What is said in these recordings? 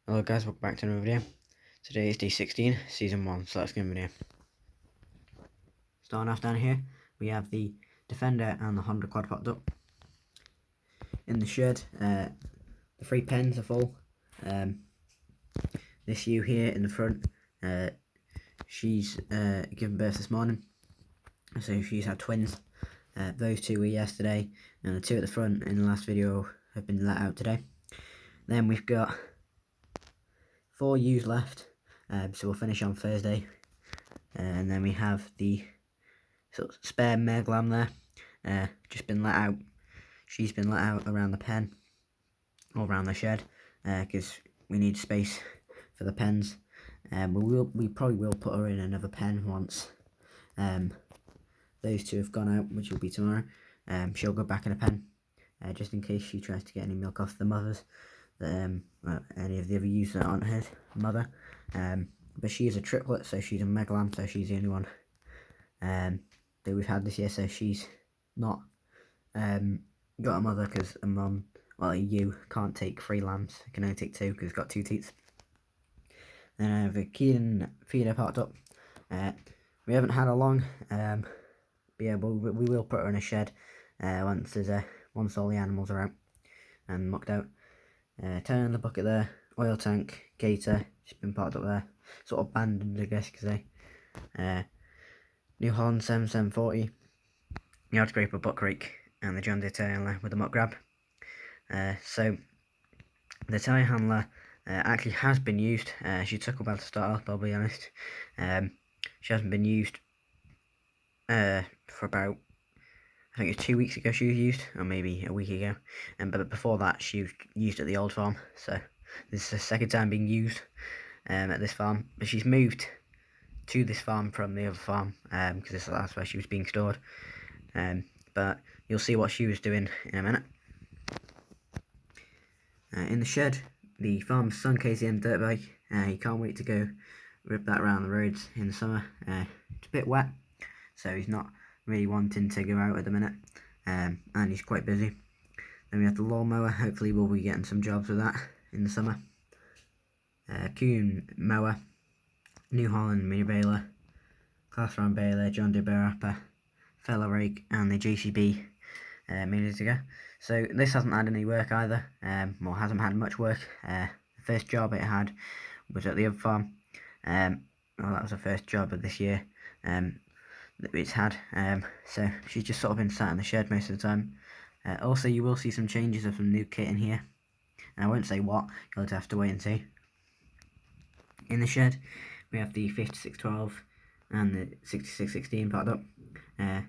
Hello guys, welcome back to another video. Today is day 16, season 1, so let's get a video. Starting off down here, we have the Defender and the Honda Quad popped up. In the shed, the 3 pens are full. This ewe here in the front, she's given birth this morning, so she's had twins. Those 2 were yesterday, and the 2 at the front in the last video have been let out today. Then we've got 4 ewes left, so we'll finish on Thursday. And then we have the sort of spare Meg lamb there, just been let out. She's been let out around the pen, or around the shed, because we need space for the pens. We probably will put her in another pen once those 2 have gone out, which will be tomorrow. She'll go back in a pen, just in case she tries to get any milk off the mothers, any of the other ewes that aren't her mother. But she is a triplet, so she's a Meg lamb, so she's the only one that we've had this year, so she's not got a mother, because a mum, well, a ewe can't take 3 lambs, it can only take 2 because it's got 2 teats. Then I have a Keelan feeder parked up. We haven't had her long, but yeah, we will put her in a shed once all the animals are out and mucked out. Turn on the bucket there, oil tank, gator, just been parked up there, sort of abandoned I guess you could say. New Holland 7740, yard scraper, buck rake, and the John Deere telehandler with the muck grab. So the telehandler actually has been used. She took a while to start off, I'll be honest. She hasn't been used for about, I think it was 2 weeks ago she was used, or maybe a week ago. But before that she was used at the old farm, so this is the second time being used at this farm. But she's moved to this farm from the other farm, because that's where she was being stored. But you'll see what she was doing in a minute. In the shed, the farmer's son KTM dirt bike. He can't wait to go rip that around the roads in the summer. It's a bit wet, so he's not really wanting to go out at the minute, and he's quite busy. Then we have the lawnmower. Hopefully we'll be getting some jobs with that in the summer. Kuhn mower, New Holland mini baler, Class Round baler, John Deere Barappa, Feller rake, and the JCB mini digger. So this hasn't had any work either, or hasn't had much work. The first job it had was at the other farm. Well, that was the first job of this year that it's had. So she's just sort of been sat in the shed most of the time. Also, you will see some changes of some new kit in here, and I won't say what, you'll have to wait and see. In the shed, we have the 5612 and the 6616 parked up. Then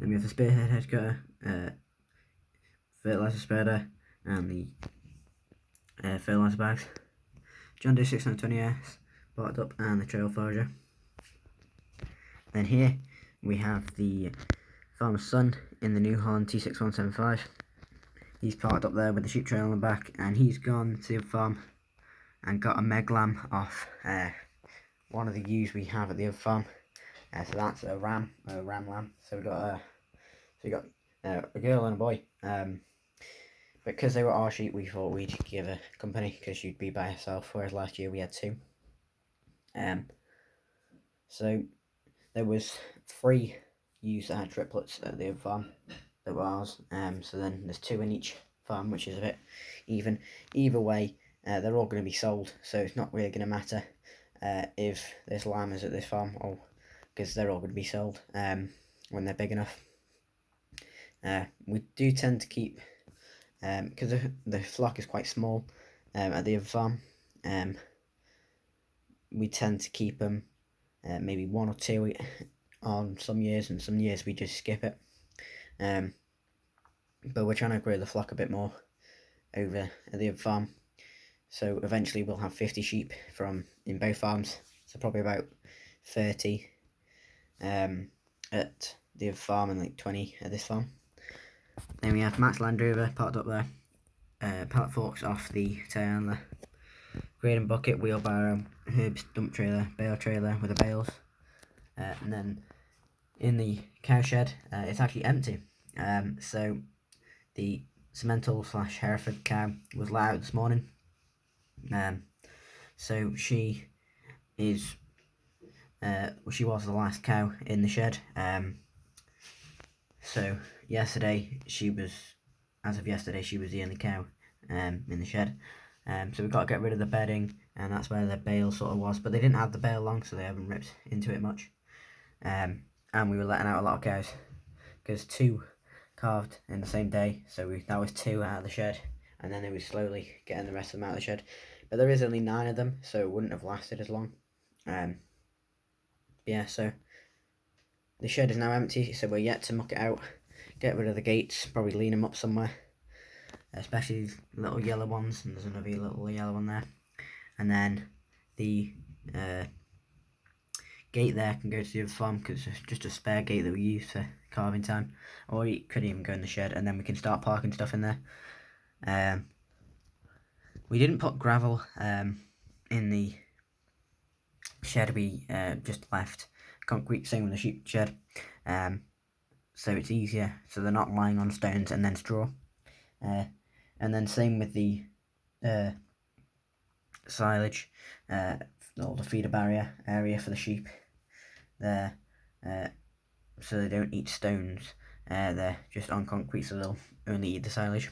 we have the spearhead head cutter, fertiliser spreader, and the fertiliser bags. John Deere 620S parked up, and the trail forager. Then here we have the farmer's son in the New Holland T6175. He's parked up there with the sheep trail on the back, and he's gone to the farm and got a Meg lamb off one of the ewes we have at the other farm. So that's a ram lamb. So we got a girl and a boy. Because they were our sheep, we thought we'd give her company, because she'd be by herself, whereas last year we had 2. So there was 3 ewes that had triplets at the other farm that were ours. So then there's 2 in each farm, which is a bit even. Either way, they're all going to be sold, so it's not really going to matter if there's lambs at this farm, or because they're all going to be sold when they're big enough. We do tend to keep, because the flock is quite small at the other farm, we tend to keep them maybe 1 or 2 on some years, and some years we just skip it. But we're trying to grow the flock a bit more over at the other farm, so eventually we'll have 50 sheep in both farms, so probably about 30 at the other farm and like 20 at this farm. Then we have Matt's Land Rover parked up there, pallet forks off the telehandler, grading bucket, wheelbarrow, Herb's dump trailer, bale trailer with the bales. And then in the cow shed, it's actually empty. So the Simmental / Hereford cow was let out this morning. So she is, she was the last cow in the shed. So yesterday as of yesterday, she was the only cow in the shed. So we've got to get rid of the bedding, and that's where the bale sort of was. But they didn't have the bale long, so they haven't ripped into it much. And we were letting out a lot of cows, because 2 calved in the same day. So that was 2 out of the shed, and then they were slowly getting the rest of them out of the shed. But there is only 9 of them, so it wouldn't have lasted as long. Yeah, so the shed is now empty, so we're yet to muck it out, get rid of the gates, probably lean them up somewhere, especially these little yellow ones, and there's another little yellow one there. And then the gate there can go to the other farm, because it's just a spare gate that we use for calving time, or you could even go in the shed, and then we can start parking stuff in there. We didn't put gravel in the shed, we just left concrete, same with the sheep shed, so it's easier, so they're not lying on stones and then straw. And then same with the silage, or the feeder barrier area for the sheep there, so they don't eat stones. They're just on concrete, so they'll only eat the silage.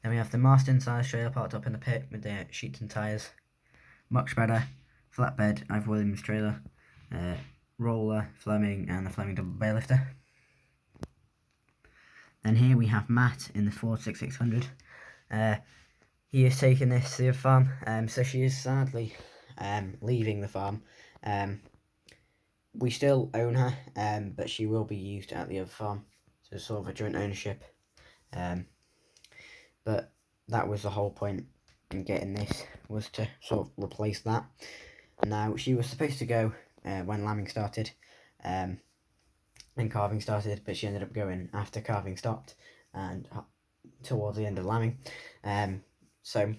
Then we have the Marston silage trailer parked up in the pit with the sheets and tyres, muck spreader, flatbed, Ivor Williams trailer, roller, Fleming, and the Fleming double bay lifter. Then here we have Matt in the Ford 6600. He is taking this to the farm, so she is sadly leaving the farm. We still own her, but she will be used at the other farm, so it's sort of a joint ownership. But that was the whole point in getting this, was to sort of replace that. Now, she was supposed to go when lambing started, and calving started, but she ended up going after calving stopped and towards the end of lambing. So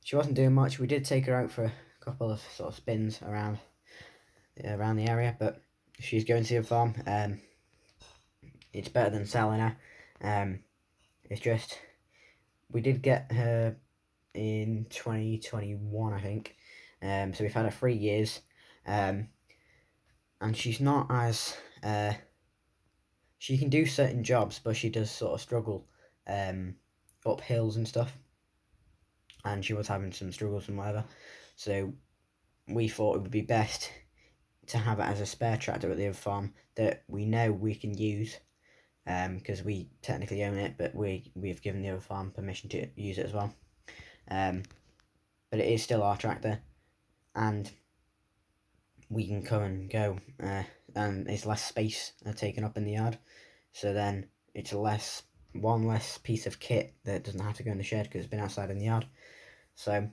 she wasn't doing much. We did take her out for a couple of sort of spins around the area, but she's going to the farm. It's better than selling her. It's just, we did get her in 2021, I think. So we've had her 3 years, and she's not as she can do certain jobs, but she does sort of struggle up hills and stuff, and she was having some struggles and whatever. So we thought it would be best to have it as a spare tractor at the other farm that we know we can use, because we technically own it, but we've given the other farm permission to use it as well. But it is still our tractor, and we can come and go, and it's less space taken up in the yard, so then it's one less piece of kit that doesn't have to go in the shed because it's been outside in the yard. So,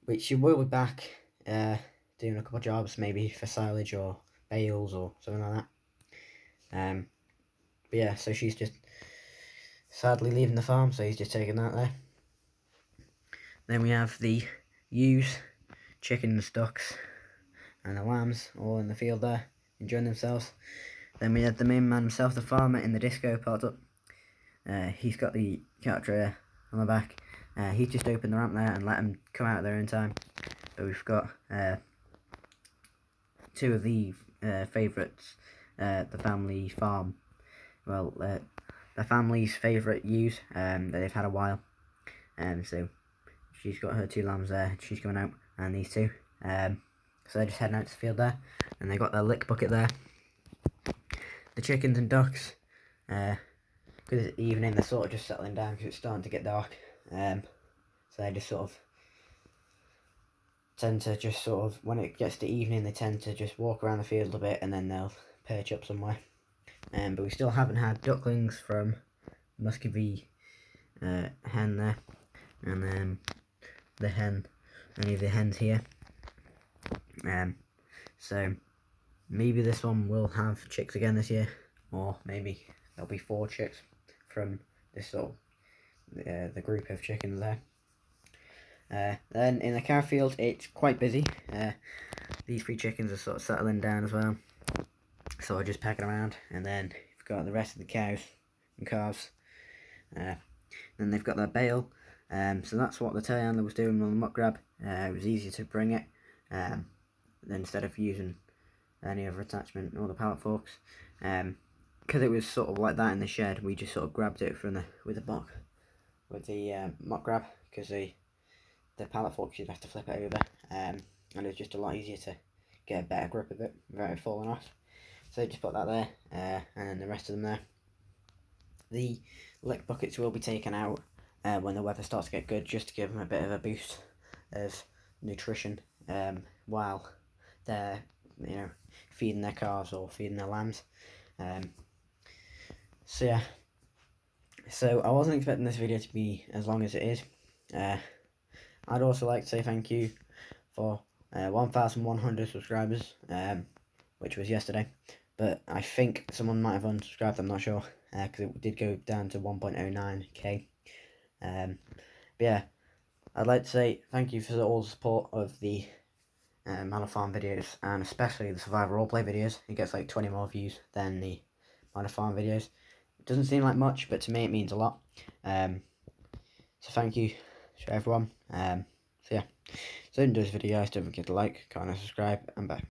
which she will be back doing a couple of jobs, maybe for silage or bales or something like that. But yeah, so she's just sadly leaving the farm, so he's just taking that there. Then we have the ewes, chickens, ducks, and the lambs all in the field there, enjoying themselves. Then we had the main man himself, the farmer, in the disco parked up. He's got the cart trailer on the back. He's just opened the ramp there and let them come out at their own time. But we've got 2 of the favourites, the family farm. Well, the family's favourite ewes that they've had a while. So she's got her 2 lambs there. She's going out, and these 2. So they're just heading out to the field there, and they got their lick bucket there. The chickens and ducks, because it's evening, they're sort of just settling down because it's starting to get dark. So they just sort of tend to just sort of, when it gets to evening, they tend to just walk around the field a bit, and then they'll perch up somewhere. But we still haven't had ducklings from Muscovy hen there, and then any of the hens here. So maybe this one will have chicks again this year, or maybe there'll be 4 chicks from this sort of the group of chickens there. Then in the cow field, it's quite busy. These 3 chickens are sort of settling down as well, so I'm just pecking around. And then we've got the rest of the cows and calves. Then they've got their bale, So that's what the telehandler was doing on the muck grab. It was easier to bring it than instead of using any other attachment or the pallet forks. Because it was sort of like that in the shed, we just sort of grabbed it from with the muck grab, because the pallet forks you'd have to flip it over, and it was just a lot easier to get a better grip of it without it falling off. So just put that there, and then the rest of them there. The lick buckets will be taken out when the weather starts to get good, just to give them a bit of a boost of nutrition while they're feeding their calves or feeding their lambs. So yeah, so I wasn't expecting this video to be as long as it is. I'd also like to say thank you for 1,100 subscribers, which was yesterday, but I think someone might have unsubscribed, I'm not sure, because it did go down to 1.09k. But yeah, I'd like to say thank you for all the support of the Manor Farm videos, and especially the Survivor Roleplay videos. It gets like 20 more views than the Manor Farm videos. It doesn't seem like much, but to me it means a lot. So thank you to everyone. So yeah, so if you enjoyed this video, guys, don't forget to like, comment, and subscribe, and bye.